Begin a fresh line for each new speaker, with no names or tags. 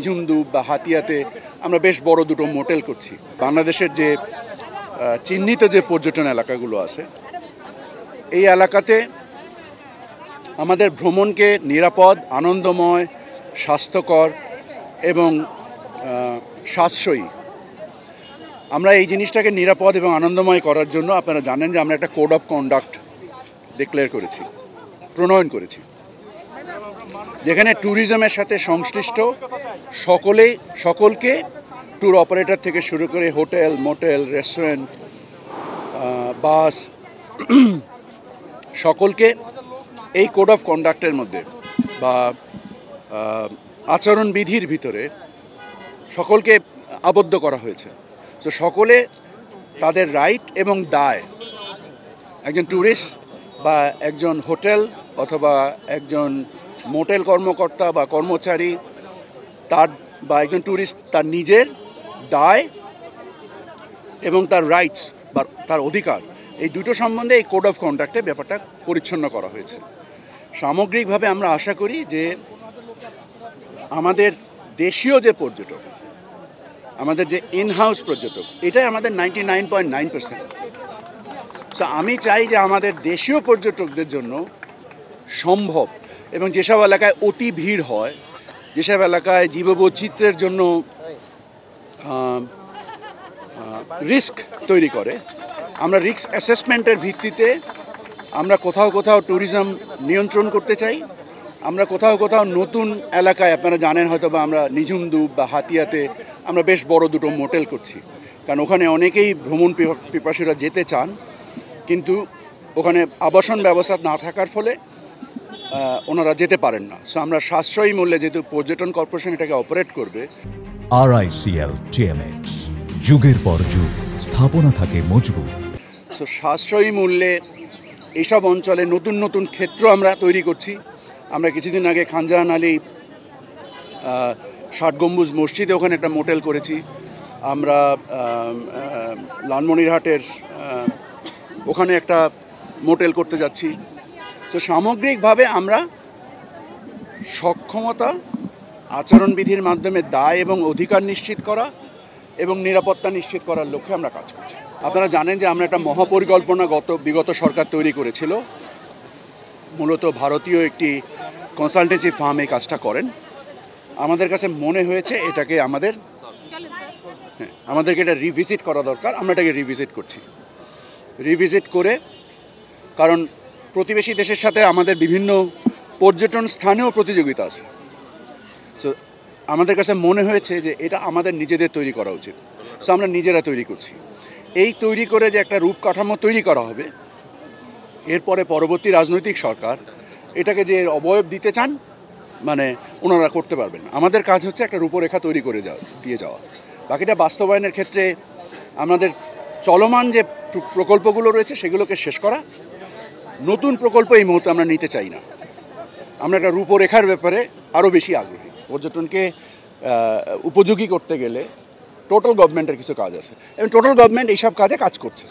নিঝুমদুব বা হাতিয়াতে আমরা বেশ বড় দুটো মোটেল করছি। বাংলাদেশের যে চিহ্নিত যে পর্যটন এলাকাগুলো আছে এই এলাকাতে আমাদের ভ্রমণকে নিরাপদ, আনন্দময়, স্বাস্থ্যকর এবং সাশ্রয়ী, আমরা এই জিনিসটাকে নিরাপদ এবং আনন্দময় করার জন্য আপনারা জানেন যে আমরা একটা কোড অফ কন্ডাক্ট ডিক্লেয়ার করেছি, প্রণয়ন করেছি, যেখানে ট্যুরিজমের সাথে সংশ্লিষ্ট সকলকে ট্যুর অপারেটর থেকে শুরু করে হোটেল, মোটেল, রেস্টুরেন্ট, বাস সকলকে এই কোড অফ কন্ডাক্টের মধ্যে বা আচরণবিধির ভিতরে সকলকে আবদ্ধ করা হয়েছে। তো সকলে তাদের রাইট এবং দায়, একজন ট্যুরিস্ট বা একজন হোটেল অথবা একজন মোটেল কর্মকর্তা বা কর্মচারী তার বা একজন ট্যুরিস্ট তার নিজের দায় এবং তার রাইটস বা তার অধিকার, এই দুটো সম্বন্ধে এই কোড অফ কন্ডাক্টে ব্যাপারটা পরিচ্ছন্ন করা হয়েছে। সামগ্রিকভাবে আমরা আশা করি যে আমাদের দেশীয় যে পর্যটক, আমাদের যে ইনহাউস পর্যটক, এটাই আমাদের 99.9%। সো আমি চাই যে আমাদের দেশীয় পর্যটকদের জন্য সম্ভব এবং যেসব এলাকায় অতি ভিড় হয়, যেসব এলাকায় জীববৈচিত্র্যের জন্য রিস্ক তৈরি করে, আমরা রিস্ক অ্যাসেসমেন্টের ভিত্তিতে আমরা কোথাও ট্যুরিজম নিয়ন্ত্রণ করতে চাই। আমরা কোথাও নতুন এলাকায়, আপনারা জানেন হয়তো বা আমরা নিঝুমদুব বা হাতিয়াতে আমরা বেশ বড় দুটো মোটেল করছি, কারণ ওখানে অনেকেই ভ্রমণ পিপাসুরা যেতে চান, কিন্তু ওখানে আবাসন ব্যবস্থা না থাকার ফলে ওনারা যেতে পারেন না। সো আমরা সাশ্রয়ী মূল্যে, যেহেতু পর্যটন কর্পোরেশন এটাকে অপারেট করবে,
RICL TMX, যুগের পর যুগ স্থাপনা থাকে মজবুত।
সো সাশ্রয়ী মূল্যে এইসব অঞ্চলে নতুন ক্ষেত্র আমরা তৈরি করছি। আমরা কিছুদিন আগে খানজাহান আলী ৬০ গম্বুজ মসজিদে ওখানে একটা মোটেল করেছি। আমরা লালমনিরহাটের ওখানে একটা মোটেল করতে যাচ্ছি। তো সামগ্রিকভাবে আমরা সক্ষমতা, আচরণবিধির মাধ্যমে দায় এবং অধিকার নিশ্চিত করা এবং নিরাপত্তা নিশ্চিত করার লক্ষ্যে আমরা কাজ করছি। আপনারা জানেন যে আমরা একটা মহাপরিকল্পনা বিগত সরকার তৈরি করেছিল। মূলত ভারতীয় একটি কনসালটেন্সি ফার্ম এই কাজটা করেন। আমাদের কাছে মনে হয়েছে এটাকে আমাদেরকে এটা রিভিজিট করা দরকার। আমরা এটাকে রিভিজিট করে, কারণ প্রতিবেশী দেশের সাথে আমাদের বিভিন্ন পর্যটন স্থানেও প্রতিযোগিতা আছে। সো আমাদের কাছে মনে হয়েছে যে এটা আমাদের নিজেদের তৈরি করা উচিত। সো আমরা নিজেরা তৈরি করছি। এই তৈরি করে যে একটা রূপকাঠামো তৈরি করা হবে, এরপরে পরবর্তী রাজনৈতিক সরকার এটাকে যে অবয়ব দিতে চান, মানে ওনারা করতে পারবেন। আমাদের কাজ হচ্ছে একটা রূপরেখা তৈরি করে দিয়ে যাওয়া। বাকিটা বাস্তবায়নের ক্ষেত্রে আমাদের চলমান যে প্রকল্পগুলো রয়েছে সেগুলোকে শেষ করা। নতুন প্রকল্প এই মুহূর্তে আমরা নিতে চাই না। আমরা একটা রূপরেখার ব্যাপারে আরও বেশি আগ্রহী। পর্যটনকে উপযোগী করতে গেলে টোটাল গভর্নমেন্টের কিছু কাজ আছে এবং টোটাল গভর্নমেন্ট এইসব কাজে কাজ করছে।